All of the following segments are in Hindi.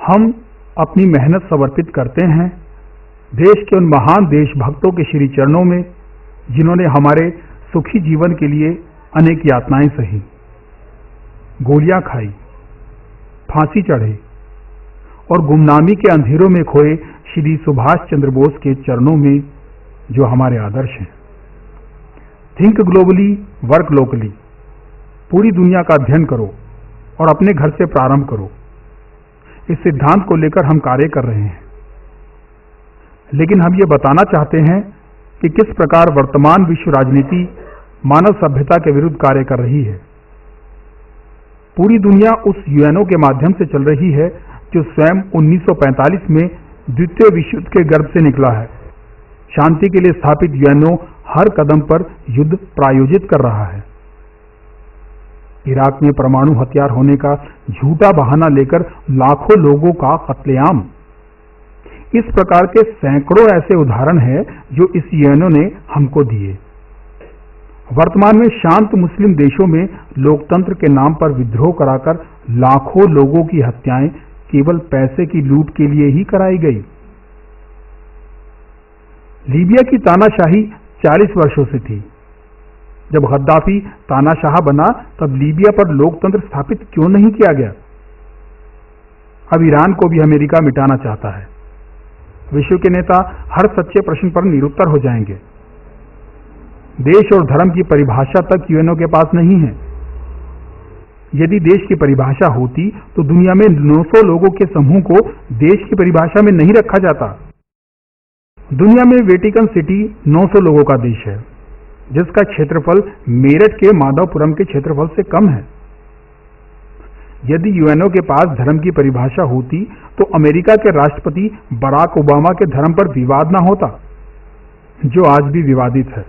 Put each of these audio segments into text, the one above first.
हम अपनी मेहनत समर्पित करते हैं देश के उन महान देशभक्तों के श्री चरणों में जिन्होंने हमारे सुखी जीवन के लिए अनेक यातनाएं सही, गोलियां खाई, फांसी चढ़े और गुमनामी के अंधेरों में खोए श्री सुभाष चंद्र बोस के चरणों में जो हमारे आदर्श हैं। Think globally, work locally. पूरी दुनिया का अध्ययन करो और अपने घर से प्रारंभ करो। इस सिद्धांत को लेकर हम कार्य कर रहे हैं, लेकिन हम ये बताना चाहते हैं कि किस प्रकार वर्तमान विश्व राजनीति मानव सभ्यता के विरुद्ध कार्य कर रही है। पूरी दुनिया उस यूएनओ के माध्यम से चल रही है जो स्वयं 1945 में द्वितीय विश्व युद्ध के गर्भ से निकला है। शांति के लिए स्थापित यूएनओ हर कदम पर युद्ध प्रायोजित कर रहा है। इराक में परमाणु हथियार होने का झूठा बहाना लेकर लाखों लोगों का कत्लेआम। इस प्रकार के सैकड़ों ऐसे उदाहरण हैं जो इस यूएनओ ने हमको दिए। वर्तमान में शांत मुस्लिम देशों में लोकतंत्र के नाम पर विद्रोह कराकर लाखों लोगों की हत्याएं केवल पैसे की लूट के लिए ही कराई गई। लीबिया की तानाशाही 40 वर्षों से थी। जब गद्दाफी तानाशाह बना तब लीबिया पर लोकतंत्र स्थापित क्यों नहीं किया गया? अब ईरान को भी अमेरिका मिटाना चाहता है। विश्व के नेता हर सच्चे प्रश्न पर निरुत्तर हो जाएंगे। देश और धर्म की परिभाषा तक यूएनओ के पास नहीं है। यदि देश की परिभाषा होती तो दुनिया में 900 लोगों के समूह को देश की परिभाषा में नहीं रखा जाता। दुनिया में वेटिकन सिटी 900 लोगों का देश है, जिसका क्षेत्रफल मेरठ के माधवपुरम के क्षेत्रफल से कम है। यदि यूएनओ के पास धर्म की परिभाषा होती तो अमेरिका के राष्ट्रपति बराक ओबामा के धर्म पर विवाद ना होता, जो आज भी विवादित है।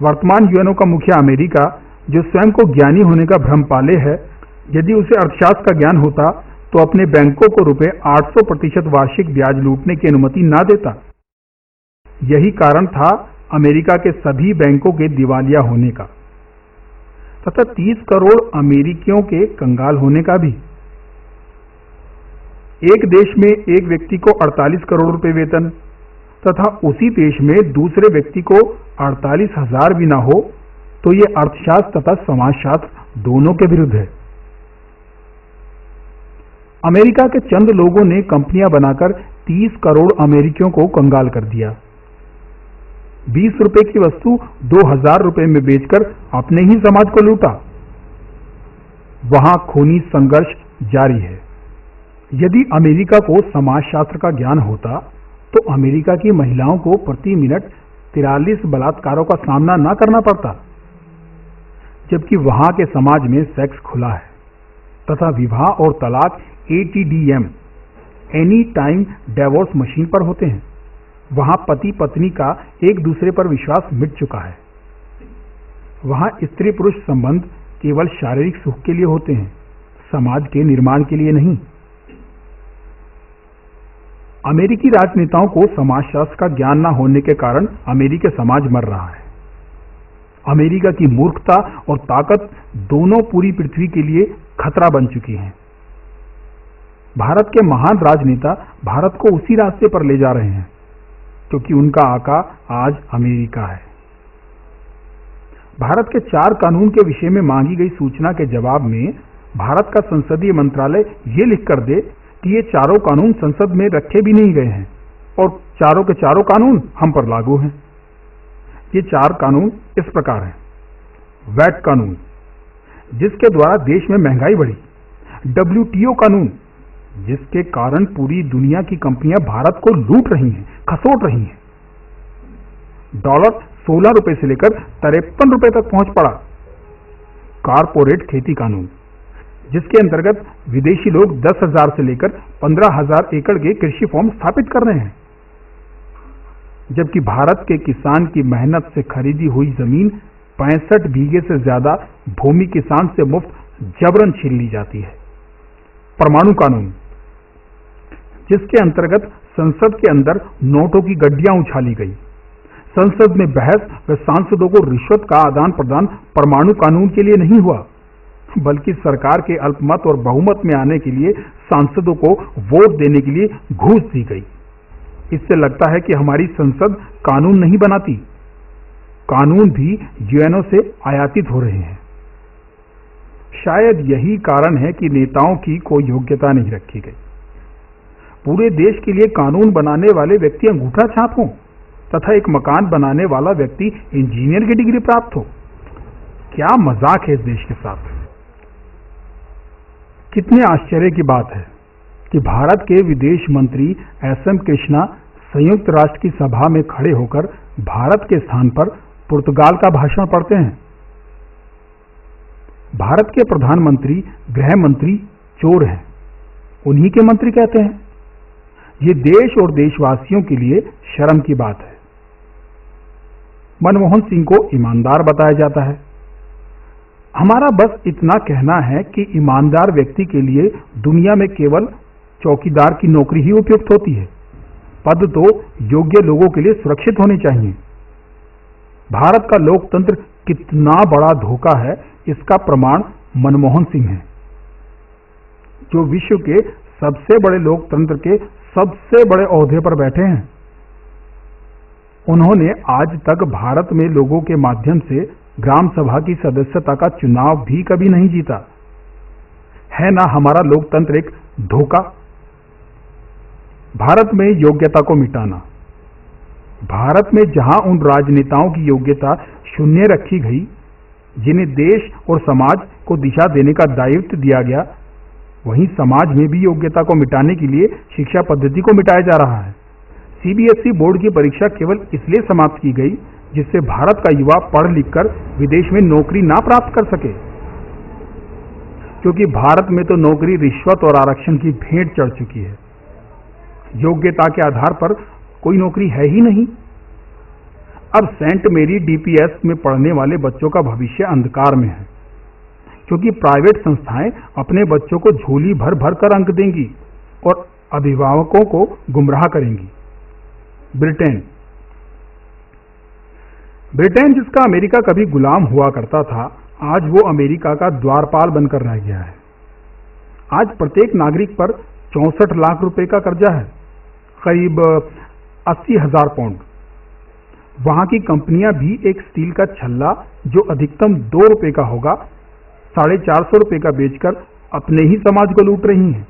वर्तमान यूएनओ का मुखिया अमेरिका, जो स्वयं को ज्ञानी होने का भ्रम पाले है, यदि उसे अर्थशास्त्र का ज्ञान होता तो अपने बैंकों को रुपए 800% वार्षिक ब्याज लूटने की अनुमति ना देता। यही कारण था अमेरिका के सभी बैंकों के दिवालिया होने का तथा 30 करोड़ अमेरिकियों के कंगाल होने का भी। एक देश में एक व्यक्ति को 48 करोड़ रुपए वेतन तथा उसी देश में दूसरे व्यक्ति को 48,000 भी ना हो तो ये अर्थशास्त्र तथा समाजशास्त्र दोनों के विरुद्ध है। अमेरिका के चंद लोगों ने कंपनियां बनाकर 30 करोड़ अमेरिकियों को कंगाल कर दिया। 20 रुपए की वस्तु 2000 रुपए में बेचकर अपने ही समाज को लूटा। वहां खूनी संघर्ष जारी है। यदि अमेरिका को समाजशास्त्र का ज्ञान होता तो अमेरिका की महिलाओं को प्रति मिनट 43 बलात्कारों का सामना न करना पड़ता, जबकि वहां के समाज में सेक्स खुला है तथा विवाह और तलाक ATDM any time divorce machine पर होते हैं। वहां पति पत्नी का एक दूसरे पर विश्वास मिट चुका है। वहां स्त्री पुरुष संबंध केवल शारीरिक सुख के लिए होते हैं, समाज के निर्माण के लिए नहीं। अमेरिकी राजनेताओं को समाजशास्त्र का ज्ञान न होने के कारण अमेरिकी समाज मर रहा है। अमेरिका की मूर्खता और ताकत दोनों पूरी पृथ्वी के लिए खतरा बन चुकी हैं। भारत के महान राजनेता भारत को उसी रास्ते पर ले जा रहे हैं, क्योंकि उनका आका आज अमेरिका है। भारत के 4 कानून के विषय में मांगी गई सूचना के जवाब में भारत का संसदीय मंत्रालय ये लिखकर दे कि ये चारों कानून संसद में रखे भी नहीं गए हैं और चारों के चारों कानून हम पर लागू हैं। ये 4 कानून इस प्रकार हैं। वैट कानून, जिसके द्वारा देश में महंगाई बढ़ी। WTO कानून, जिसके कारण पूरी दुनिया की कंपनियां भारत को लूट रही हैं, खसोट रही हैं। डॉलर 16 रुपए से लेकर 53 रुपए तक पहुंच पड़ा। कारपोरेट खेती कानून, जिसके अंतर्गत विदेशी लोग 10,000 से लेकर 15,000 एकड़ के कृषि फॉर्म स्थापित कर रहे हैं, जबकि भारत के किसान की मेहनत से खरीदी हुई जमीन 65 बीघे से ज्यादा भूमि किसान से मुफ्त जबरन छीन ली जाती है। परमाणु कानून, जिसके अंतर्गत संसद के अंदर नोटों की गड्डियां उछाली गई। संसद में बहस व सांसदों को रिश्वत का आदान प्रदान परमाणु कानून के लिए नहीं हुआ। बल्कि सरकार के अल्पमत और बहुमत में आने के लिए सांसदों को वोट देने के लिए घूस दी गई। इससे लगता है कि हमारी संसद कानून नहीं बनाती, कानून भी यूएनओ से आयातित हो रहे हैं। शायद यही कारण है कि नेताओं की कोई योग्यता नहीं रखी गई। पूरे देश के लिए कानून बनाने वाले व्यक्ति अंगूठा छाप हों तथा एक मकान बनाने वाला व्यक्ति इंजीनियर की डिग्री प्राप्त हो। क्या मजाक है इस देश के साथ। कितने आश्चर्य की बात है कि भारत के विदेश मंत्री एस.एम. कृष्णा संयुक्त राष्ट्र की सभा में खड़े होकर भारत के स्थान पर पुर्तगाल का भाषण पढ़ते हैं। भारत के प्रधानमंत्री गृह मंत्री चोर हैं, उन्हीं के मंत्री कहते हैं। ये देश और देशवासियों के लिए शर्म की बात है। मनमोहन सिंह को ईमानदार बताया जाता है। हमारा बस इतना कहना है कि ईमानदार व्यक्ति के लिए दुनिया में केवल चौकीदार की नौकरी ही उपयुक्त होती है। पद तो योग्य लोगों के लिए सुरक्षित होने चाहिए। भारत का लोकतंत्र कितना बड़ा धोखा है, इसका प्रमाण मनमोहन सिंह है, जो विश्व के सबसे बड़े लोकतंत्र के सबसे बड़े ओहदे पर बैठे हैं। उन्होंने आज तक भारत में लोगों के माध्यम से ग्राम सभा की सदस्यता का चुनाव भी कभी नहीं जीता। है ना हमारा लोकतंत्र एक धोखा। भारत में योग्यता को मिटाना। भारत में जहां उन राजनेताओं की योग्यता शून्य रखी गई जिन्हें देश और समाज को दिशा देने का दायित्व दिया गया, वहीं समाज में भी योग्यता को मिटाने के लिए शिक्षा पद्धति को मिटाया जा रहा है। सीबीएसई बोर्ड की परीक्षा केवल इसलिए समाप्त की गई जिससे भारत का युवा पढ़ लिखकर विदेश में नौकरी ना प्राप्त कर सके, क्योंकि भारत में तो नौकरी रिश्वत और आरक्षण की भेंट चढ़ चुकी है। योग्यता के आधार पर कोई नौकरी है ही नहीं। अब सेंट मेरी डीपीएस में पढ़ने वाले बच्चों का भविष्य अंधकार में है, क्योंकि प्राइवेट संस्थाएं अपने बच्चों को झोली भर भर कर अंक देंगी और अभिभावकों को गुमराह करेंगी। ब्रिटेन जिसका अमेरिका कभी गुलाम हुआ करता था, आज वो अमेरिका का द्वारपाल बनकर रह गया है। आज प्रत्येक नागरिक पर 64 लाख रुपए का कर्जा है, करीब 80,000 पाउंड। वहां की कंपनियां भी एक स्टील का छल्ला जो अधिकतम 2 रुपए का होगा, 450 रुपए का बेचकर अपने ही समाज को लूट रही हैं।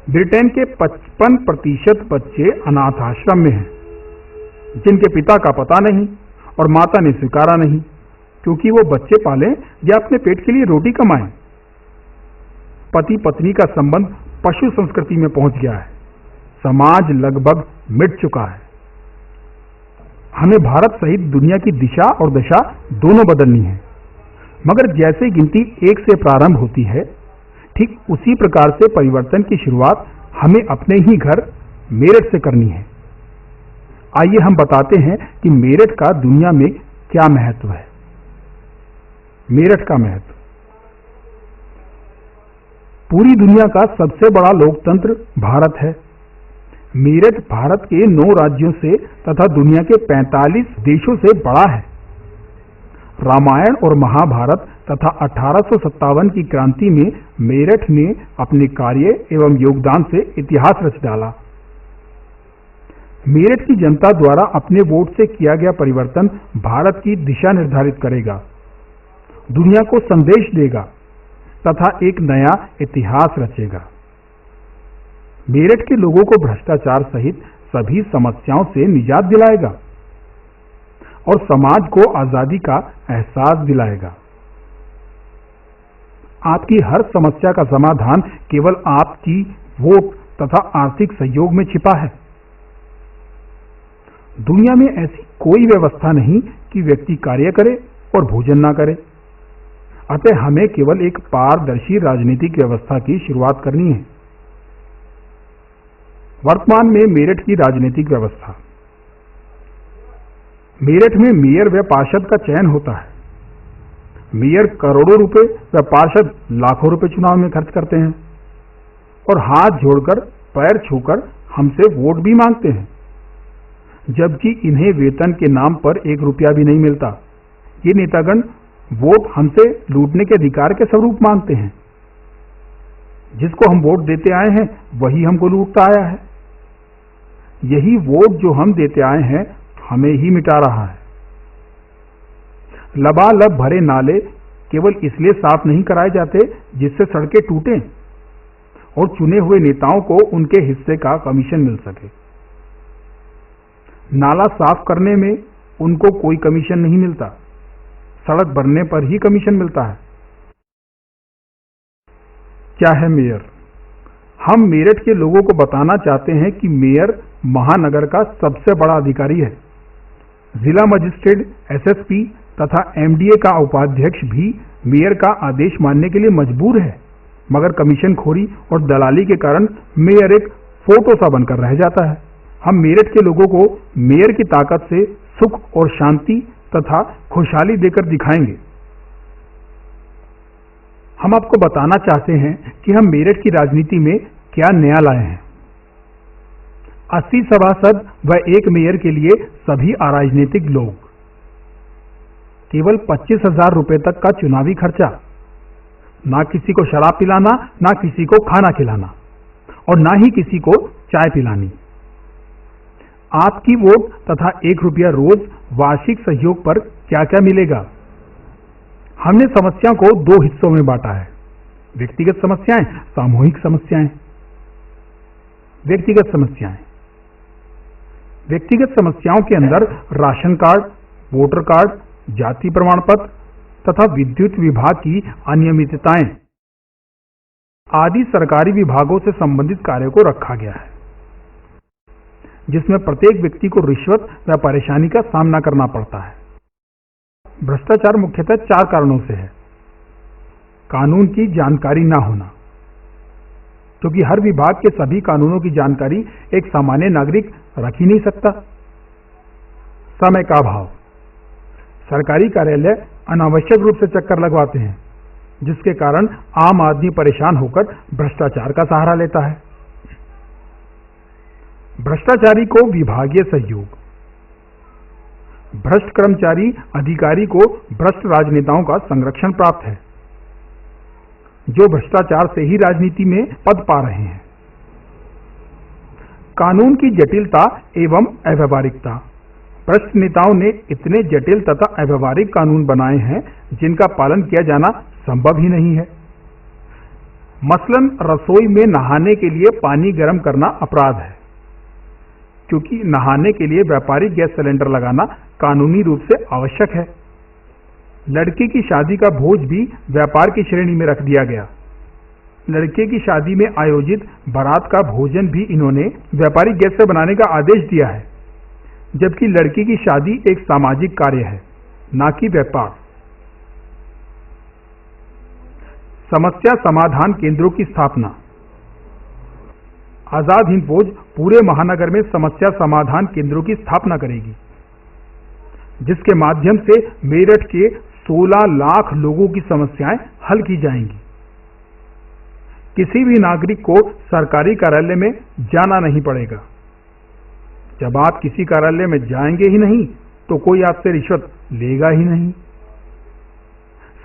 ब्रिटेन के 55% बच्चे अनाथ आश्रम में हैं, जिनके पिता का पता नहीं और माता ने स्वीकारा नहीं, क्योंकि वो बच्चे पालें या अपने पेट के लिए रोटी कमाएं। पति पत्नी का संबंध पशु संस्कृति में पहुंच गया है। समाज लगभग मिट चुका है। हमें भारत सहित दुनिया की दिशा और दशा दोनों बदलनी है, मगर जैसे गिनती 1 से प्रारंभ होती है, ठीक उसी प्रकार से परिवर्तन की शुरुआत हमें अपने ही घर मेरठ से करनी है। आइए हम बताते हैं कि मेरठ का दुनिया में क्या महत्व है। मेरठ का महत्व। पूरी दुनिया का सबसे बड़ा लोकतंत्र भारत है। मेरठ भारत के 9 राज्यों से तथा दुनिया के 45 देशों से बड़ा है। रामायण और महाभारत तथा 1857 की क्रांति में मेरठ ने अपने कार्य एवं योगदान से इतिहास रच डाला। मेरठ की जनता द्वारा अपने वोट से किया गया परिवर्तन भारत की दिशा निर्धारित करेगा, दुनिया को संदेश देगा तथा एक नया इतिहास रचेगा। मेरठ के लोगों को भ्रष्टाचार सहित सभी समस्याओं से निजात दिलाएगा और समाज को आजादी का एहसास दिलाएगा। आपकी हर समस्या का समाधान केवल आपकी वोट तथा आर्थिक सहयोग में छिपा है। दुनिया में ऐसी कोई व्यवस्था नहीं कि व्यक्ति कार्य करे और भोजन ना करे। अतः हमें केवल एक पारदर्शी राजनीतिक व्यवस्था की शुरुआत करनी है। वर्तमान में मेरठ की राजनीतिक व्यवस्था। मेरठ में मेयर व पार्षद का चयन होता है। मेयर करोड़ों रुपए व पार्षद लाखों रुपए चुनाव में खर्च करते हैं और हाथ जोड़कर पैर छूकर हमसे वोट भी मांगते हैं, जबकि इन्हें वेतन के नाम पर 1 रुपया भी नहीं मिलता। ये नेतागण वोट हमसे लूटने के अधिकार के स्वरूप मांगते हैं। जिसको हम वोट देते आए हैं वही हमको लूटता आया है। यही वोट जो हम देते आए हैं हमें ही मिटा रहा है। लबालब भरे नाले केवल इसलिए साफ नहीं कराए जाते जिससे सड़कें टूटें और चुने हुए नेताओं को उनके हिस्से का कमीशन मिल सके। नाला साफ करने में उनको कोई कमीशन नहीं मिलता, सड़क बनने पर ही कमीशन मिलता है। क्या है मेयर? हम मेरठ के लोगों को बताना चाहते हैं कि मेयर महानगर का सबसे बड़ा अधिकारी है। जिला मजिस्ट्रेट, एसएसपी तथा एमडीए का उपाध्यक्ष भी मेयर का आदेश मानने के लिए मजबूर है, मगर कमीशनखोरी और दलाली के कारण मेयर एक फोटो सा बनकर रह जाता है। हम मेरठ के लोगों को मेयर की ताकत से सुख और शांति तथा खुशहाली देकर दिखाएंगे। हम आपको बताना चाहते हैं कि हम मेरठ की राजनीति में क्या नया लाए हैं। 80 सभासद व एक मेयर के लिए सभी अराजनीतिक लोग, केवल 25,000 रुपए तक का चुनावी खर्चा, ना किसी को शराब पिलाना, ना किसी को खाना खिलाना और ना ही किसी को चाय पिलानी। आपकी वोट तथा 1 रुपया रोज वार्षिक सहयोग पर क्या क्या मिलेगा। हमने समस्या को 2 हिस्सों में बांटा है, व्यक्तिगत समस्याएं, सामूहिक समस्याएं। व्यक्तिगत समस्याएं, व्यक्तिगत समस्याओं के अंदर राशन कार्ड, वोटर कार्ड, जाति प्रमाण पत्र तथा विद्युत विभाग की अनियमितताएं आदि सरकारी विभागों से संबंधित कार्यों को रखा गया है, जिसमें प्रत्येक व्यक्ति को रिश्वत व परेशानी का सामना करना पड़ता है। भ्रष्टाचार मुख्यतः 4 कारणों से है। कानून की जानकारी ना होना, क्योंकि हर विभाग के सभी कानूनों की जानकारी एक सामान्य नागरिक रख ही नहीं सकता। समय का अभाव, सरकारी कार्यालय अनावश्यक रूप से चक्कर लगवाते हैं, जिसके कारण आम आदमी परेशान होकर भ्रष्टाचार का सहारा लेता है। भ्रष्टाचारी को विभागीय सहयोग, भ्रष्ट कर्मचारी अधिकारी को भ्रष्ट राजनेताओं का संरक्षण प्राप्त है, जो भ्रष्टाचार से ही राजनीति में पद पा रहे हैं। कानून की जटिलता एवं अव्यवहारिकता, भ्रष्ट नेताओं ने इतने जटिल तथा अव्यवहारिक कानून बनाए हैं जिनका पालन किया जाना संभव ही नहीं है। मसलन रसोई में नहाने के लिए पानी गर्म करना अपराध है, क्योंकि नहाने के लिए व्यापारिक गैस सिलेंडर लगाना कानूनी रूप से आवश्यक है। लड़के की शादी का भोज भी व्यापार की श्रेणी में रख दिया गया। लड़के की शादी में आयोजित बारात का भोजन भी इन्होंने व्यापारिक गैस से बनाने का आदेश दिया है, जबकि लड़की की शादी एक सामाजिक कार्य है, ना कि व्यापार। समस्या समाधान केंद्रों की स्थापना, आजाद हिंद फौज पूरे महानगर में समस्या समाधान केंद्रों की स्थापना करेगी, जिसके माध्यम से मेरठ के 16 लाख लोगों की समस्याएं हल की जाएंगी। किसी भी नागरिक को सरकारी कार्यालय में जाना नहीं पड़ेगा। जब आप किसी कार्यालय में जाएंगे ही नहीं तो कोई आपसे रिश्वत लेगा ही नहीं।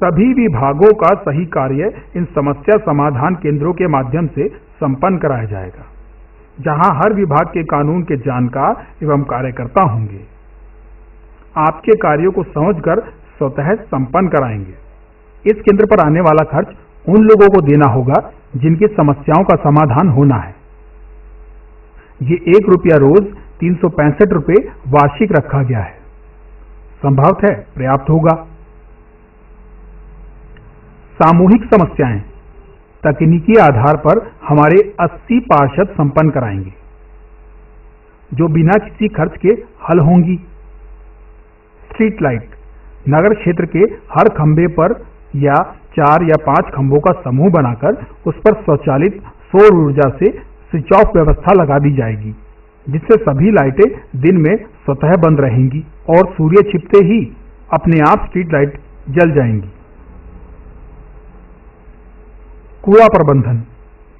सभी विभागों का सही कार्य इन समस्या समाधान केंद्रों के माध्यम से संपन्न कराया जाएगा, जहां हर विभाग के कानून के जानकार एवं कार्यकर्ता होंगे। आपके कार्यों को समझकर स्वतः संपन्न कराएंगे। इस केंद्र पर आने वाला खर्च उन लोगों को देना होगा जिनकी समस्याओं का समाधान होना है। ये 1 रुपया रोज 365 रुपए वार्षिक रखा गया है। संभवतः पर्याप्त होगा। सामूहिक समस्याएं तकनीकी आधार पर हमारे 80 पार्षद संपन्न कराएंगे, जो बिना किसी खर्च के हल होंगी। स्ट्रीट लाइट, नगर क्षेत्र के हर खंभे पर या 4 या 5 खंभों का समूह बनाकर उस पर स्वचालित सौर ऊर्जा से स्विच ऑफ व्यवस्था लगा दी जाएगी, जिससे सभी लाइटें दिन में स्वतः बंद रहेंगी और सूर्य छिपते ही अपने आप स्ट्रीट लाइट जल जाएंगी। कूड़ा प्रबंधन,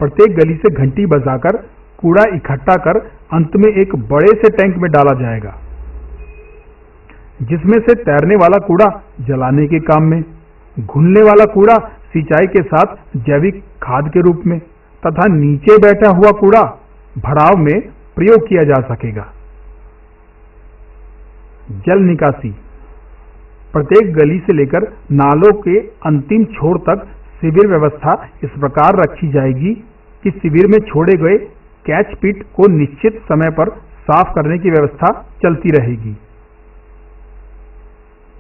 प्रत्येक गली से घंटी बजाकर कूड़ा इकट्ठा कर अंत में एक बड़े से टैंक में डाला जाएगा। जिसमें से तैरने वाला कूड़ा जलाने के काम में, घुलने वाला कूड़ा सिंचाई के साथ जैविक खाद के रूप में तथा नीचे बैठा हुआ कूड़ा भराव में प्रयोग किया जा सकेगा। जल निकासी। प्रत्येक गली से लेकर नालों के अंतिम छोर तक शिविर व्यवस्था इस प्रकार रखी जाएगी कि शिविर में छोड़े गए कैच पिट को निश्चित समय पर साफ करने की व्यवस्था चलती रहेगी,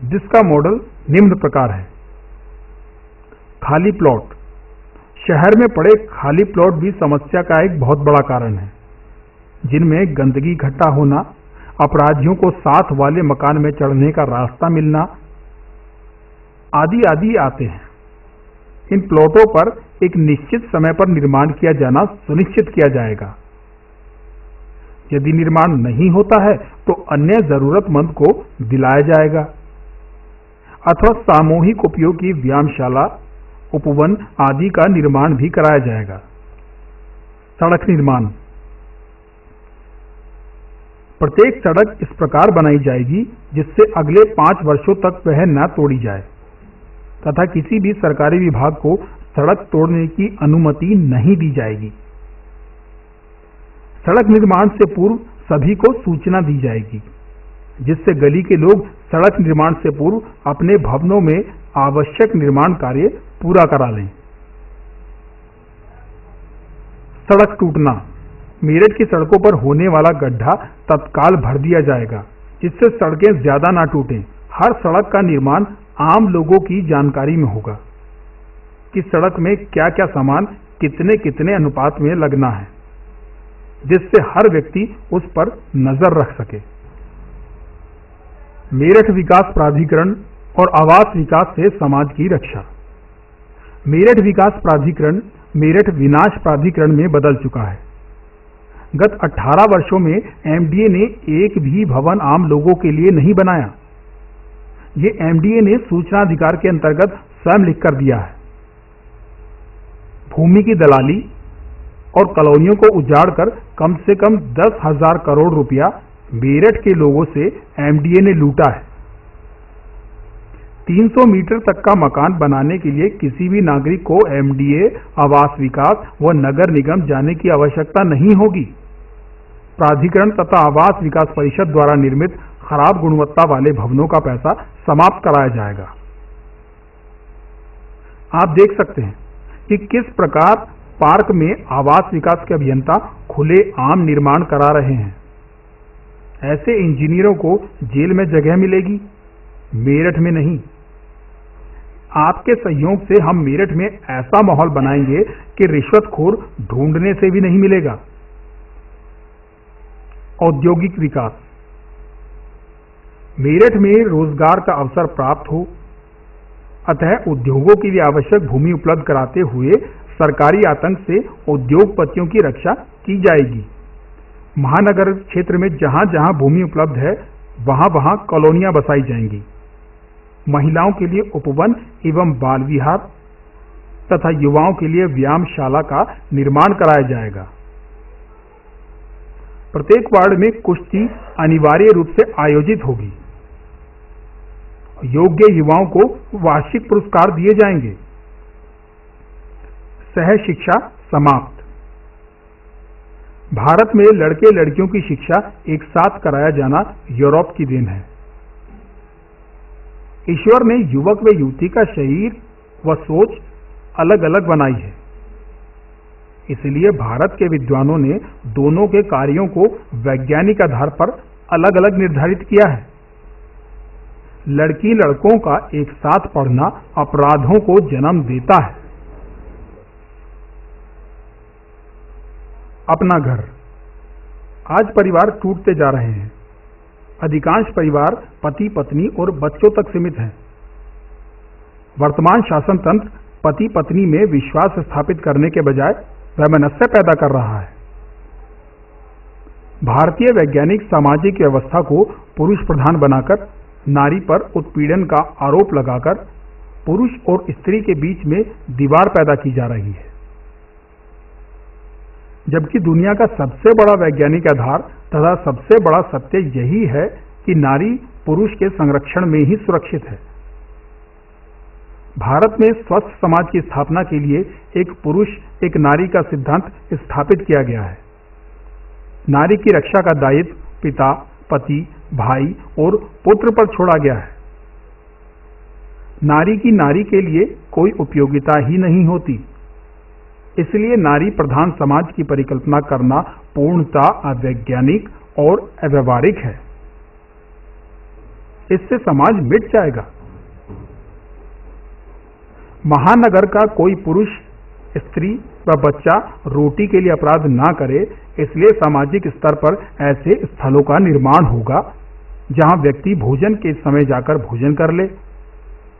जिसका मॉडल निम्न प्रकार है। खाली प्लॉट। शहर में पड़े खाली प्लॉट भी समस्या का एक बहुत बड़ा कारण है, जिनमें गंदगी इकट्ठा होना, अपराधियों को साथ वाले मकान में चढ़ने का रास्ता मिलना आदि आदि आते हैं। इन प्लॉटों पर एक निश्चित समय पर निर्माण किया जाना सुनिश्चित किया जाएगा। यदि निर्माण नहीं होता है तो अन्य जरूरतमंद को दिलाया जाएगा अथवा सामूहिक उपयोग की व्यायामशाला, उपवन आदि का निर्माण भी कराया जाएगा। सड़क निर्माण। प्रत्येक सड़क इस प्रकार बनाई जाएगी जिससे अगले 5 वर्षों तक वह न तोड़ी जाए तथा किसी भी सरकारी विभाग को सड़क तोड़ने की अनुमति नहीं दी जाएगी। सड़क निर्माण से पूर्व सभी को सूचना दी जाएगी, जिससे गली के लोग सड़क निर्माण से पूर्व अपने भवनों में आवश्यक निर्माण कार्य पूरा करा लें। सड़क टूटना। मेरठ की सड़कों पर होने वाला गड्ढा तत्काल भर दिया जाएगा, जिससे सड़कें ज्यादा ना टूटें। हर सड़क का निर्माण आम लोगों की जानकारी में होगा कि सड़क में क्या क्या सामान कितने कितने अनुपात में लगना है, जिससे हर व्यक्ति उस पर नजर रख सके। मेरठ विकास प्राधिकरण और आवास विकास से समाज की रक्षा। मेरठ विकास प्राधिकरण मेरठ विनाश प्राधिकरण में बदल चुका है। गत 18 वर्षों में एमडीए ने एक भी भवन आम लोगों के लिए नहीं बनाया। ये एमडीए ने सूचना अधिकार के अंतर्गत स्वयं लिखकर दिया है। भूमि की दलाली और कॉलोनियों को उजाड़कर कम से कम 10,000 करोड़ रुपया मेरठ के लोगों से एमडीए ने लूटा है। 300 मीटर तक का मकान बनाने के लिए किसी भी नागरिक को एमडीए, आवास विकास व नगर निगम जाने की आवश्यकता नहीं होगी। प्राधिकरण तथा आवास विकास परिषद द्वारा निर्मित खराब गुणवत्ता वाले भवनों का पैसा समाप्त कराया जाएगा। आप देख सकते हैं कि किस प्रकार पार्क में आवास विकास के अभियंता खुले आम निर्माण करा रहे हैं। ऐसे इंजीनियरों को जेल में जगह मिलेगी, मेरठ में नहीं। आपके सहयोग से हम मेरठ में ऐसा माहौल बनाएंगे कि रिश्वतखोर ढूंढने से भी नहीं मिलेगा। औद्योगिक विकास। मेरठ में रोजगार का अवसर प्राप्त हो, अतः उद्योगों के लिए आवश्यक भूमि उपलब्ध कराते हुए सरकारी आतंक से उद्योगपतियों की रक्षा की जाएगी। महानगर क्षेत्र में जहां जहां भूमि उपलब्ध है वहां वहां कॉलोनियां बसाई जाएंगी। महिलाओं के लिए उपवन एवं बाल विहार तथा युवाओं के लिए व्यायामशाला का निर्माण कराया जाएगा। प्रत्येक वार्ड में कुश्ती अनिवार्य रूप से आयोजित होगी। योग्य युवाओं को वार्षिक पुरस्कार दिए जाएंगे। सह शिक्षा समाप्त। भारत में लड़के लड़कियों की शिक्षा एक साथ कराया जाना यूरोप की देन है। ईश्वर ने युवक व युवती का शरीर व सोच अलग अलग बनाई है, इसलिए भारत के विद्वानों ने दोनों के कार्यों को वैज्ञानिक आधार पर अलग अलग निर्धारित किया है। लड़की लड़कों का एक साथ पढ़ना अपराधों को जन्म देता है। अपना घर। आज परिवार टूटते जा रहे हैं। अधिकांश परिवार पति पत्नी और बच्चों तक सीमित हैं। वर्तमान शासन तंत्र पति पत्नी में विश्वास स्थापित करने के बजाय वैमनस्य पैदा कर रहा है। भारतीय वैज्ञानिक सामाजिक व्यवस्था को पुरुष प्रधान बनाकर नारी पर उत्पीड़न का आरोप लगाकर पुरुष और स्त्री के बीच में दीवार पैदा की जा रही है, जबकि दुनिया का सबसे बड़ा वैज्ञानिक आधार तथा सबसे बड़ा सत्य यही है कि नारी पुरुष के संरक्षण में ही सुरक्षित है। भारत में स्वस्थ समाज की स्थापना के लिए एक पुरुष एक नारी का सिद्धांत स्थापित किया गया है। नारी की रक्षा का दायित्व पिता, पति, भाई और पुत्र पर छोड़ा गया है। नारी की नारी के लिए कोई उपयोगिता ही नहीं होती, इसलिए नारी प्रधान समाज की परिकल्पना करना पूर्णतः अवैज्ञानिक और अव्यावहारिक है। इससे समाज मिट जाएगा। महानगर का कोई पुरुष, स्त्री व बच्चा रोटी के लिए अपराध ना करे, इसलिए सामाजिक स्तर पर ऐसे स्थलों का निर्माण होगा जहां व्यक्ति भोजन के समय जाकर भोजन कर ले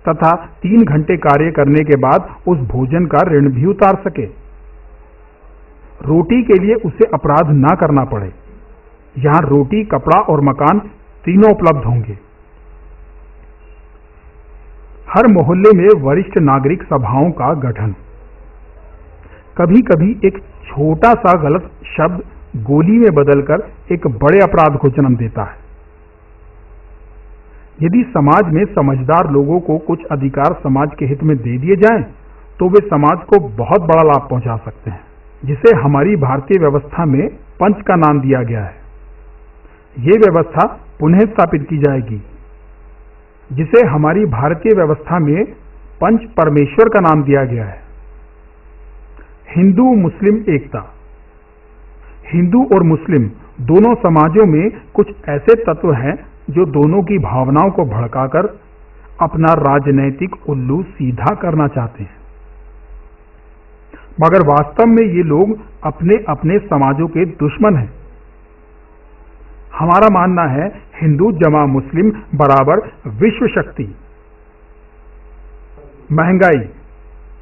तथा 3 घंटे कार्य करने के बाद उस भोजन का ऋण भी उतार सके। रोटी के लिए उसे अपराध ना करना पड़े। यहां रोटी, कपड़ा और मकान तीनों उपलब्ध होंगे। हर मोहल्ले में वरिष्ठ नागरिक सभाओं का गठन। कभी कभी एक छोटा सा गलत शब्द गोली में बदलकर एक बड़े अपराध को जन्म देता है। यदि समाज में समझदार लोगों को कुछ अधिकार समाज के हित में दे दिए जाएं, तो वे समाज को बहुत बड़ा लाभ पहुंचा सकते हैं, जिसे हमारी भारतीय व्यवस्था में पंच का नाम दिया गया है। ये व्यवस्था पुनः स्थापित की जाएगी, जिसे हमारी भारतीय व्यवस्था में पंच परमेश्वर का नाम दिया गया है। हिंदू मुस्लिम एकता। हिंदू और मुस्लिम दोनों समाजों में कुछ ऐसे तत्व हैं जो दोनों की भावनाओं को भड़काकर अपना राजनैतिक उल्लू सीधा करना चाहते हैं, मगर वास्तव में ये लोग अपने अपने समाजों के दुश्मन हैं। हमारा मानना है हिंदू जमा मुस्लिम बराबर विश्व शक्ति। महंगाई।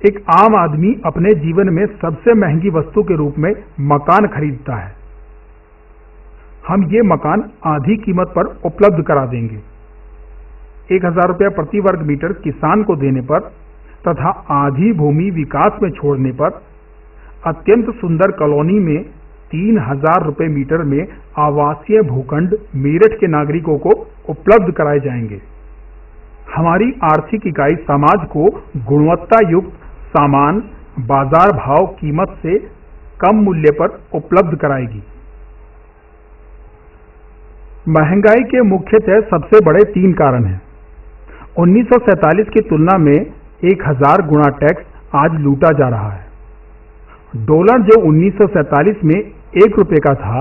एक आम आदमी अपने जीवन में सबसे महंगी वस्तु के रूप में मकान खरीदता है। हम ये मकान आधी कीमत पर उपलब्ध करा देंगे। 1000 रुपया प्रति वर्ग मीटर किसान को देने पर तथा आधी भूमि विकास में छोड़ने पर अत्यंत सुंदर कॉलोनी में 3000 रुपये मीटर में आवासीय भूखंड मेरठ के नागरिकों को उपलब्ध कराए जाएंगे। हमारी आर्थिक इकाई समाज को गुणवत्ता युक्त सामान बाजार भाव कीमत से कम मूल्य पर उपलब्ध कराएगी। महंगाई के मुख्यतः सबसे बड़े 3 कारण हैं। 1947 की तुलना में 1000 गुना टैक्स आज लूटा जा रहा है। डॉलर जो 1947 में 1 रुपये का था,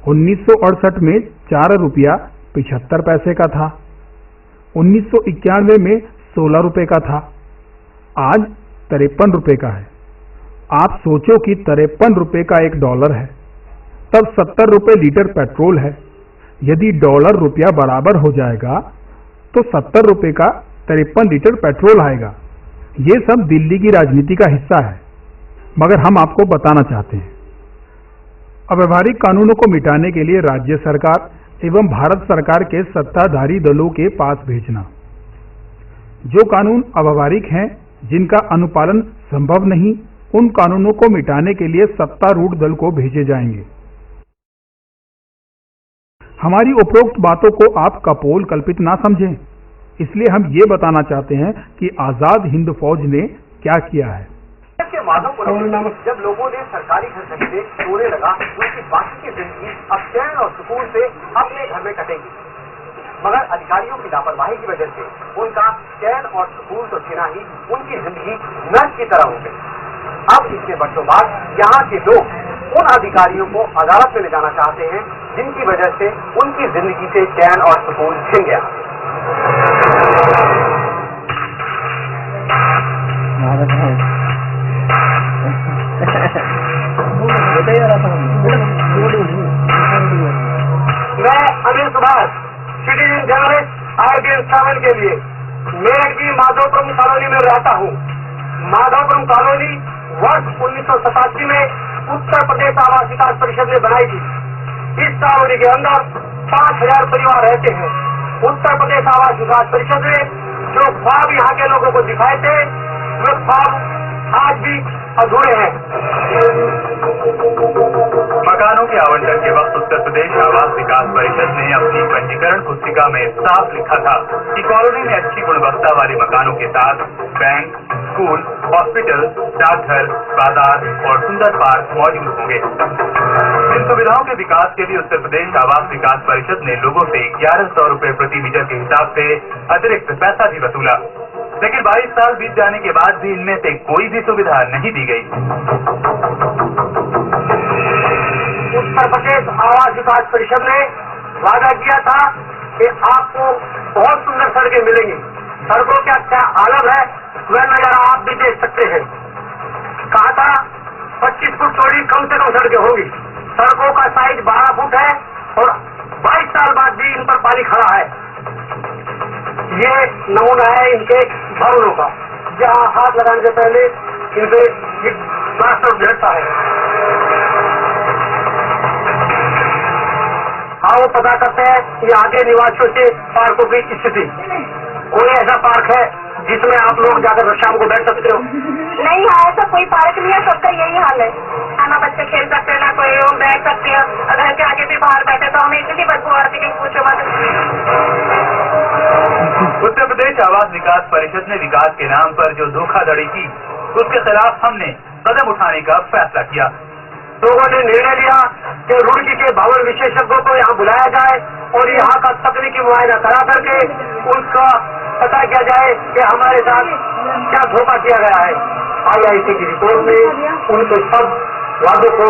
1968 में 4 रुपया 75 पैसे का था, 1991 में 16 रुपये का था, आज 53 रुपये का है। आप सोचो कि 53 रुपये का $1 है, तब 70 रुपये लीटर पेट्रोल है। यदि डॉलर रुपया बराबर हो जाएगा तो 70 रुपये का 53 लीटर पेट्रोल आएगा। ये सब दिल्ली की राजनीति का हिस्सा है, मगर हम आपको बताना चाहते हैं। अव्यवहारिक कानूनों को मिटाने के लिए राज्य सरकार एवं भारत सरकार के सत्ताधारी दलों के पास भेजना। जो कानून अव्यवहारिक हैं, जिनका अनुपालन संभव नहीं, उन कानूनों को मिटाने के लिए सत्तारूढ़ दल को भेजे जाएंगे। हमारी उपरोक्त बातों को आप कपोल कल्पित ना समझें, इसलिए हम ये बताना चाहते हैं कि आजाद हिंद फौज ने क्या किया है। माधोपुरम में जब लोगों ने सरकारी घर खरीदे, सोने लगा, उनकी बाकी की जिंदगी अब चैन और सुकून से अपने घर में कटेगी। मगर अधिकारियों की लापरवाही की वजह से उनका चैन और सुकून तो छिना ही, उनकी जिंदगी नर्क की तरह हो गई। अब इतने वर्षों बाद यहाँ के लोग उन अधिकारियों को अदालत में ले जाना चाहते हैं जिनकी वजह से उनकी जिंदगी से चैन और सुकून छिन गया। मैं Anil Subhash, citizen journalist RBN 7 के लिए मेरठ की माधोपुरम कॉलोनी में रहता हूँ। माधोपुरम कॉलोनी वर्ष 1987 में उत्तर प्रदेश आवास विकास परिषद ने बनाई थी। इस कॉलोनी के अंदर 5000 परिवार रहते हैं। उत्तर प्रदेश आवास विकास परिषद ने जो ख्वाब यहाँ के लोगों को दिखाए थे, वे ख्वाब आज भी अधूरे हैं। मकानों के आवंटन के वक्त उत्तर प्रदेश आवास विकास परिषद ने अपनी पंजीकरण पुस्तिका में साफ लिखा था कि कॉलोनी में अच्छी गुणवत्ता वाले मकानों के साथ बैंक, स्कूल, हॉस्पिटल, डाकघर, बाजार और सुंदर पार्क मौजूद होंगे। इन सुविधाओं के विकास के लिए उत्तर प्रदेश आवास विकास परिषद ने लोगों से 1100 रुपए प्रति मीटर के हिसाब से अतिरिक्त पैसा भी वसूला, लेकिन 22 साल बीत जाने के बाद भी इनमें से कोई भी सुविधा नहीं दी गई। उत्तर प्रदेश आवास विकास परिषद ने वादा किया था कि आपको बहुत सुंदर सड़कें मिलेंगी। सड़कों का क्या हालत है वह नजारा आप भी देख सकते हैं। कहा था 25 फुट चौड़ी कम से कम सड़कें होंगी। सड़कों का साइज 12 फुट है और 22 साल बाद भी इन पर पानी खड़ा है। ये नमूना है इनके भवनों का, जहाँ हाथ लगाने से पहले इनपे प्लास्टर गिरता है। हाँ, वो पता करते हैं यहाँ के निवासियों से पार्कों की स्थिति। कोई ऐसा पार्क है जिसमें आप लोग जाकर शाम को बैठ सकते हो? नहीं, हाँ ऐसा कोई पार्क नहीं है, सबका यही हाल है। ना बच्चे खेल सकते हैं, ना कोई लोग बैठ सकते हैं। घर के आगे भी बाहर बैठे तो हमें इतनी बदबू आती है, पूछो मत। उत्तर प्रदेश आवास विकास परिषद ने विकास के नाम पर जो धोखाधड़ी की, उसके खिलाफ हमने कदम उठाने का फैसला किया। लोगों ने निर्णय लिया कि रुड़की के भवन विशेषज्ञों को यहाँ बुलाया जाए और यहाँ का तकनीकी मुआयना करा करके उनका पता किया जाए कि हमारे साथ क्या धोखा किया गया है। IIC की रिपोर्ट में उनके सब वादों को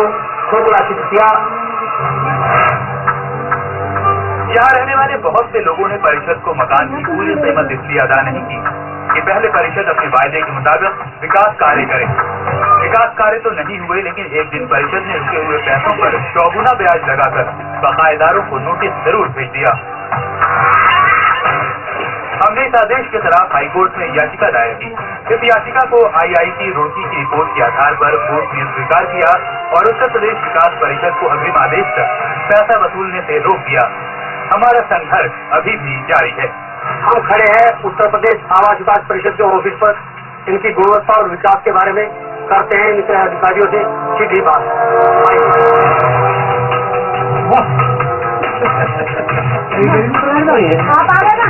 खोखला सिद्ध किया। यहाँ रहने वाले बहुत से लोगों ने परिषद को मकान की पूरी कीमत इसलिए अदा नहीं की कि पहले परिषद अपने वायदे के मुताबिक विकास कार्य करे। विकास कार्य तो नहीं हुए, लेकिन एक दिन परिषद ने रुके हुए पैसों पर चौगुना ब्याज लगाकर बकायेदारों को नोटिस जरूर भेज दिया। हमने इस आदेश के खिलाफ हाईकोर्ट में याचिका दायर की। इस याचिका को IIC रुड़की की रिपोर्ट के आधार पर कोर्ट ने स्वीकार किया और उत्तर प्रदेश विकास परिषद को अग्रिम आदेश तक पैसा वसूलने से रोक दिया। हमारा संघर्ष अभी भी जारी है। हम खड़े हैं उत्तर प्रदेश आवास विकास परिषद के ऑफिस पर। इनकी गुणवत्ता और विकास के बारे में करते हैं इनके अधिकारियों से सीधी बात। आप आ गए ना?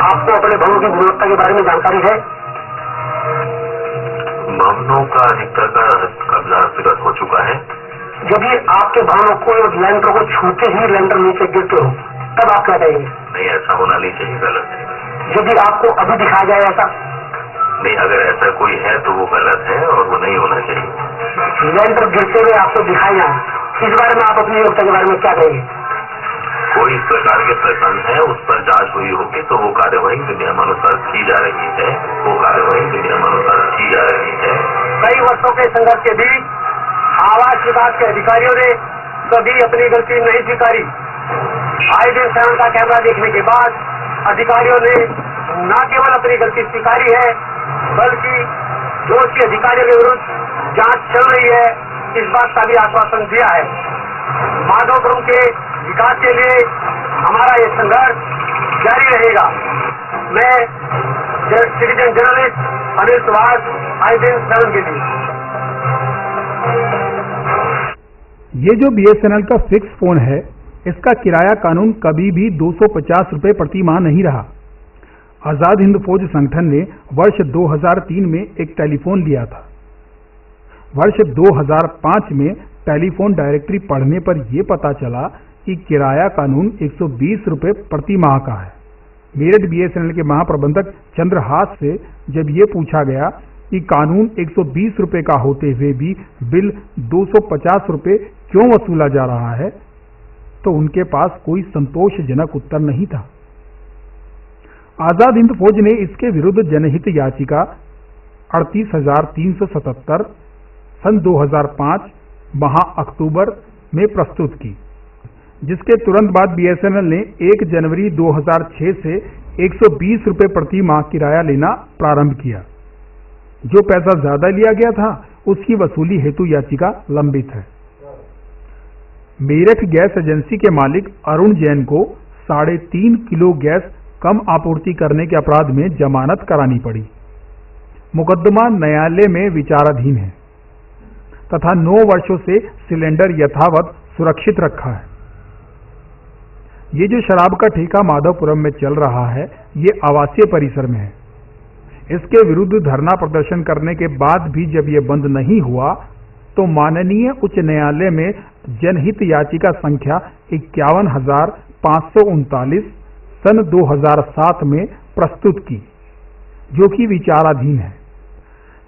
आपको अपने भवनों की गुणवत्ता के बारे में जानकारी है? भवनों का अधिकतर का कब्जा हस्तगत हो चुका है। यदि आपके भवनों को लैंडर को छूते ही लैंडर नीचे गिरते हो तब आप क्या कहेंगे? नहीं, ऐसा होना नहीं चाहिए, गलत है। यदि आपको अभी दिखाया जाए ऐसा? नहीं, अगर ऐसा कोई है तो वो गलत है और वो नहीं होना चाहिए। लैंडर गिरते हुए आपको दिखाया जाए, इस बारे में आप अपनी योग्यता के बारे में क्या कहेंगे? कोई इस प्रकार के प्रकरण है, उस पर जांच हुई होगी तो वो कार्यवाही नियमानुसार की जा रही है। वो कार्यवाही नियमानुसार की जा रही है। कई वर्षों के संघर्ष के बीच आवास विभाग के अधिकारियों ने कभी अपनी गलती नहीं स्वीकारी। आए दिन शरण का कैमरा देखने के बाद अधिकारियों ने न केवल अपनी गलती स्वीकारी है, बल्कि दोषी अधिकारियों के विरुद्ध जांच चल रही है, इस बात का भी आश्वासन दिया है। माधोपुरम के विकास के लिए हमारा ये संघर्ष जारी रहेगा। मैं सिटीजन जर्नलिस्ट अनिल सुभाष, आए दिन शरण के लिए। ये जो BSNL का फिक्स फोन है, इसका किराया कानून कभी भी 250 रुपए प्रति माह नहीं रहा। आजाद हिंद फौज संगठन ने वर्ष 2003 में एक टेलीफोन लिया था। वर्ष 2005 में टेलीफोन डायरेक्टरी पढ़ने पर यह पता चला कि किराया कानून 120 रुपए प्रति माह का है। मेरठ BSNL के महाप्रबंधक चंद्रहास से जब ये पूछा गया कि कानून 120 रुपए का होते हुए भी बिल 250 रुपए क्यों वसूला जा रहा है, तो उनके पास कोई संतोषजनक उत्तर नहीं था। आजाद हिंद फौज ने इसके विरुद्ध जनहित याचिका 38,377 सन 2005 माह अक्टूबर में प्रस्तुत की, जिसके तुरंत बाद BSNL ने 1 जनवरी 2006 से 120 रुपए प्रति माह किराया लेना प्रारंभ किया। जो पैसा ज्यादा लिया गया था उसकी वसूली हेतु याचिका लंबित है। मेरठ गैस एजेंसी के मालिक अरुण जैन को 3.5 किलो गैस कम आपूर्ति करने के अपराध में जमानत करानी पड़ी। मुकदमा न्यायालय में विचाराधीन है तथा 9 वर्षों से सिलेंडर यथावत सुरक्षित रखा है। ये जो शराब का ठेका माधवपुरम में चल रहा है, ये आवासीय परिसर में है। इसके विरुद्ध धरना प्रदर्शन करने के बाद भी जब ये बंद नहीं हुआ तो माननीय उच्च न्यायालय में जनहित याचिका संख्या 51,539 सन 2007 में प्रस्तुत की, जो कि विचाराधीन है।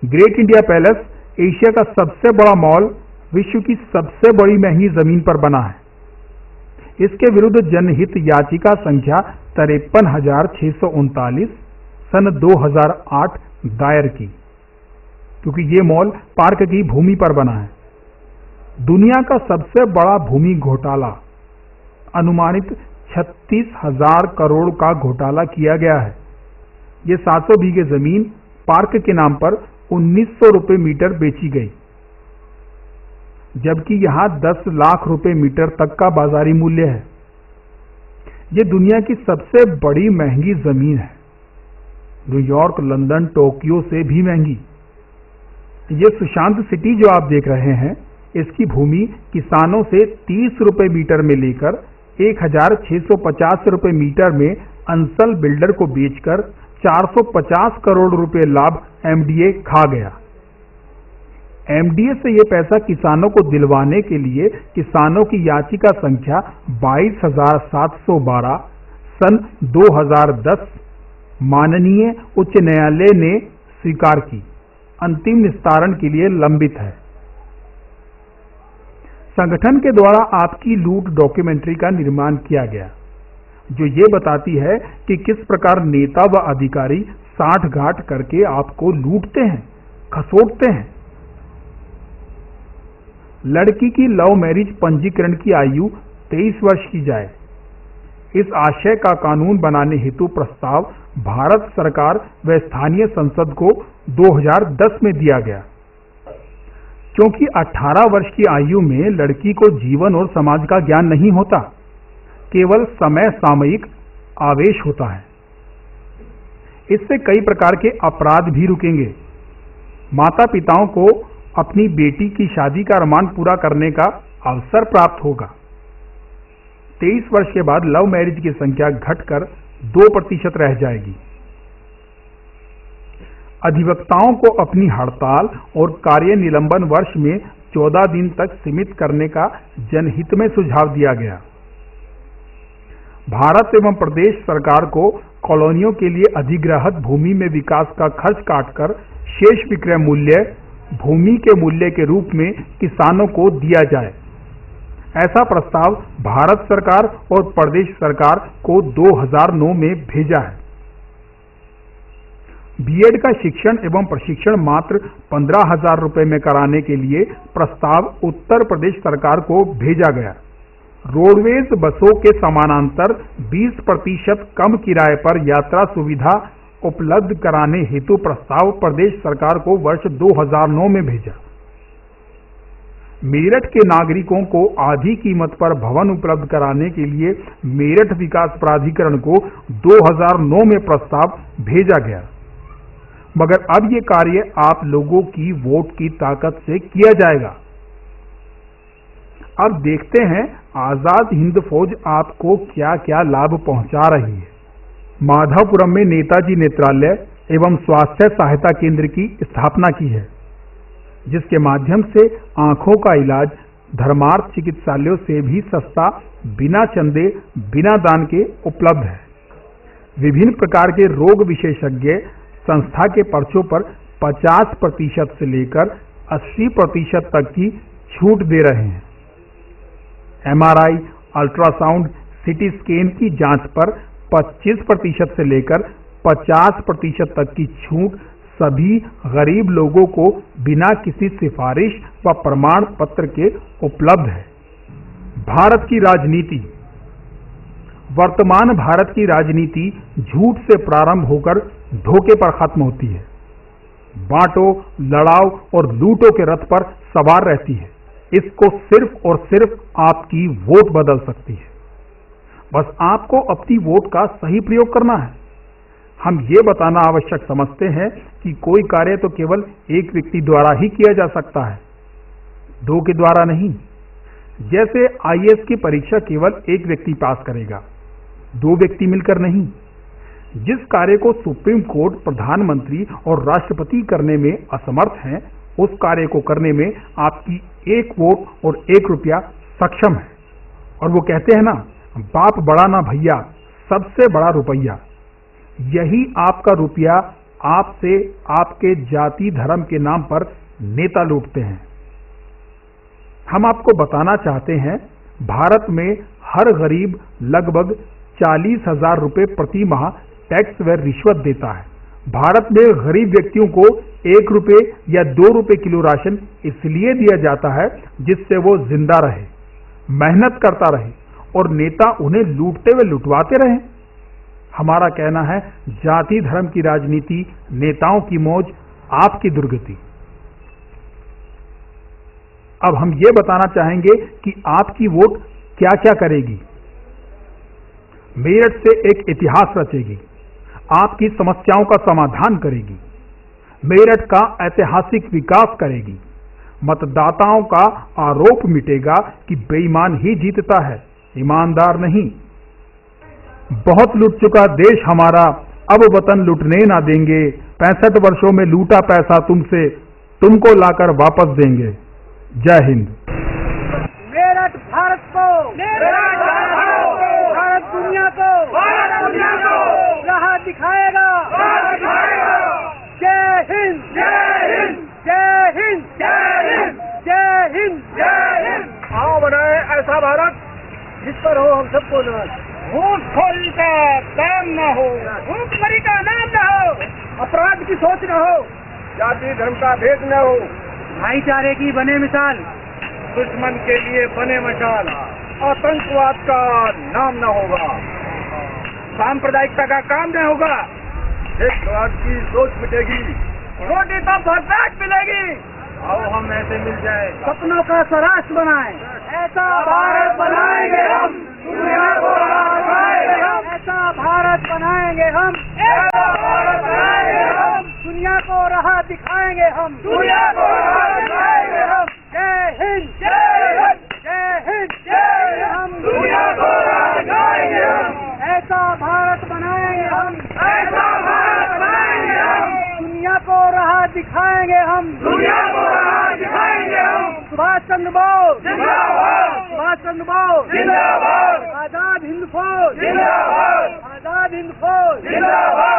ग्रेट इंडिया पैलेस एशिया का सबसे बड़ा मॉल विश्व की सबसे बड़ी महंगी जमीन पर बना है। इसके विरुद्ध जनहित याचिका संख्या 53,639 सन 2008 दायर की, क्योंकि ये मॉल पार्क की भूमि पर बना है। दुनिया का सबसे बड़ा भूमि घोटाला अनुमानित 36,000 करोड़ का घोटाला किया गया है। ये 700 बीघे जमीन पार्क के नाम पर 1900 रुपए मीटर बेची गई, जबकि यहां 10 लाख रुपए मीटर तक का बाजारी मूल्य है। यह दुनिया की सबसे बड़ी महंगी जमीन है, न्यूयॉर्क, लंदन, टोक्यो से भी महंगी। ये सुशांत सिटी जो आप देख रहे हैं, इसकी भूमि किसानों से 30 रुपए मीटर में लेकर 1,650 रुपए मीटर में अंसल बिल्डर को बेचकर 450 करोड़ रुपए लाभ एमडीए खा गया। एमडीए से यह पैसा किसानों को दिलवाने के लिए किसानों की याचिका संख्या 22,712 सन 2010 माननीय उच्च न्यायालय ने स्वीकार की, अंतिम निस्तारण के लिए लंबित है। संगठन के द्वारा आपकी लूट डॉक्यूमेंट्री का निर्माण किया गया, जो ये बताती है कि किस प्रकार नेता व अधिकारी साठ-गांठ करके आपको लूटते हैं, खसोटते हैं। लड़की की लव मैरिज पंजीकरण की आयु 23 वर्ष की जाए, इस आशय का कानून बनाने हेतु प्रस्ताव भारत सरकार व स्थानीय संसद को 2010 में दिया गया। क्योंकि 18 वर्ष की आयु में लड़की को जीवन और समाज का ज्ञान नहीं होता, केवल समय सामयिक आवेश होता है। इससे कई प्रकार के अपराध भी रुकेंगे। माता पिताओं को अपनी बेटी की शादी का अरमान पूरा करने का अवसर प्राप्त होगा। 23 वर्ष के बाद लव मैरिज की संख्या घटकर 2% रह जाएगी। अधिवक्ताओं को अपनी हड़ताल और कार्य निलंबन वर्ष में 14 दिन तक सीमित करने का जनहित में सुझाव दिया गया। भारत एवं प्रदेश सरकार को कॉलोनियों के लिए अधिग्रहित भूमि में विकास का खर्च काटकर शेष विक्रय मूल्य भूमि के मूल्य के रूप में किसानों को दिया जाए, ऐसा प्रस्ताव भारत सरकार और प्रदेश सरकार को 2009 में भेजा है। बीएड का शिक्षण एवं प्रशिक्षण मात्र 15,000 रुपए में कराने के लिए प्रस्ताव उत्तर प्रदेश सरकार को भेजा गया। रोडवेज बसों के समानांतर 20% कम किराए पर यात्रा सुविधा उपलब्ध कराने हेतु प्रस्ताव प्रदेश सरकार को वर्ष 2009 में भेजा। मेरठ के नागरिकों को आधी कीमत पर भवन उपलब्ध कराने के लिए मेरठ विकास प्राधिकरण को 2009 में प्रस्ताव भेजा गया, मगर अब ये कार्य आप लोगों की वोट की ताकत से किया जाएगा। अब देखते हैं आजाद हिंद फौज आपको क्या क्या लाभ पहुंचा रही है। माधवपुरम में नेताजी नेत्रालय एवं स्वास्थ्य सहायता केंद्र की स्थापना की है, जिसके माध्यम से आंखों का इलाज धर्मार्थ चिकित्सालयों से भी सस्ता, बिना चंदे, बिना दान के उपलब्ध है। विभिन्न प्रकार के रोग विशेषज्ञ संस्था के पर्चों पर 50% से लेकर 80% तक की छूट दे रहे हैं। एमआरआई, अल्ट्रासाउंड, सीटी स्कैन की जांच पर 25% से लेकर 50% तक की छूट सभी गरीब लोगों को बिना किसी सिफारिश व प्रमाण पत्र के उपलब्ध है। भारत की राजनीति। वर्तमान भारत की राजनीति झूठ से प्रारंभ होकर धोखे पर खत्म होती है। बांटो, लड़ाओ और लूटो के रथ पर सवार रहती है। इसको सिर्फ और सिर्फ आपकी वोट बदल सकती है। बस आपको अपनी वोट का सही प्रयोग करना है। हम ये बताना आवश्यक समझते हैं कि कोई कार्य तो केवल एक व्यक्ति द्वारा ही किया जा सकता है, दो के द्वारा नहीं। जैसे आईएएस की परीक्षा केवल एक व्यक्ति पास करेगा, दो व्यक्ति मिलकर नहीं। जिस कार्य को सुप्रीम कोर्ट, प्रधानमंत्री और राष्ट्रपति करने में असमर्थ हैं, उस कार्य को करने में आपकी एक वोट और 1 रुपया सक्षम है। और वो कहते हैं ना, बाप बड़ा ना भैया, सबसे बड़ा रुपया। यही आपका रुपया आपसे आपके जाति धर्म के नाम पर नेता लूटते हैं। हम आपको बताना चाहते हैं, भारत में हर गरीब लगभग 40,000 रुपए प्रति माह टैक्स व रिश्वत देता है। भारत में गरीब व्यक्तियों को 1 रुपए या 2 रुपए किलो राशन इसलिए दिया जाता है जिससे वो जिंदा रहे, मेहनत करता रहे और नेता उन्हें लूटते व लुटवाते रहे। हमारा कहना है, जाति धर्म की राजनीति, नेताओं की मौज, आपकी दुर्गति। अब हम ये बताना चाहेंगे कि आपकी वोट क्या क्या करेगी। मेरठ से एक इतिहास रचेगी, आपकी समस्याओं का समाधान करेगी, मेरठ का ऐतिहासिक विकास करेगी। मतदाताओं का आरोप मिटेगा कि बेईमान ही जीतता है, ईमानदार नहीं। बहुत लूट चुका देश हमारा, अब वतन लूटने ना देंगे। 65 वर्षों में लूटा पैसा तुमसे, तुमको लाकर वापस देंगे। जय हिंद। मेरठ भारत को, भारत दुनिया को राह दिखाएगा। जय हिंद, जय हिंद, जय हिंद, जय हिंद, जय हिंद, जय हिंद। आओ बनाए ऐसा भारत जिस पर हो हम सबको नाज। घूसखोरी का काम न हो, घूसखोरी का नाम न हो, अपराध की सोच न हो, जाति धर्म का भेद न हो, भाईचारे की बने मिसाल, दुश्मन के लिए बने मशाल, आतंकवाद का नाम न होगा, सांप्रदायिकता का काम न होगा, देशवाद की सोच मिटेगी, रोटी तो भरपेट मिलेगी। आओ हम ऐसे मिल जाए, सपनों का स्वराष्ट्र बनाए, ऐसा भारत बनाएंगे हम, दुनिया को राह दिखाएंगे हम, ऐसा भारत बनाएंगे हम, ऐसा भारत बनाएंगे हम, दुनिया को राह दिखाएंगे हम, दुनिया को राह दिखाएंगे हम। जय हिंद, जय हिंद, जय हिंद, जय हिंद। हम दुनिया को राह दिखाएंगे हम, ऐसा भारत बनाएंगे हम, ऐसा भारत बनाएंगे हम, दुनिया को राह दिखाएंगे हम, दुनिया को राह दिखाएंगे हम। सुभाष चंद्र बोस जिंदाबाद, सुभाष चंद्र बोस जिंदाबाद, आजाद हिंद फौज जिंदाबाद, आजाद हिंद फौज जिंदाबाद।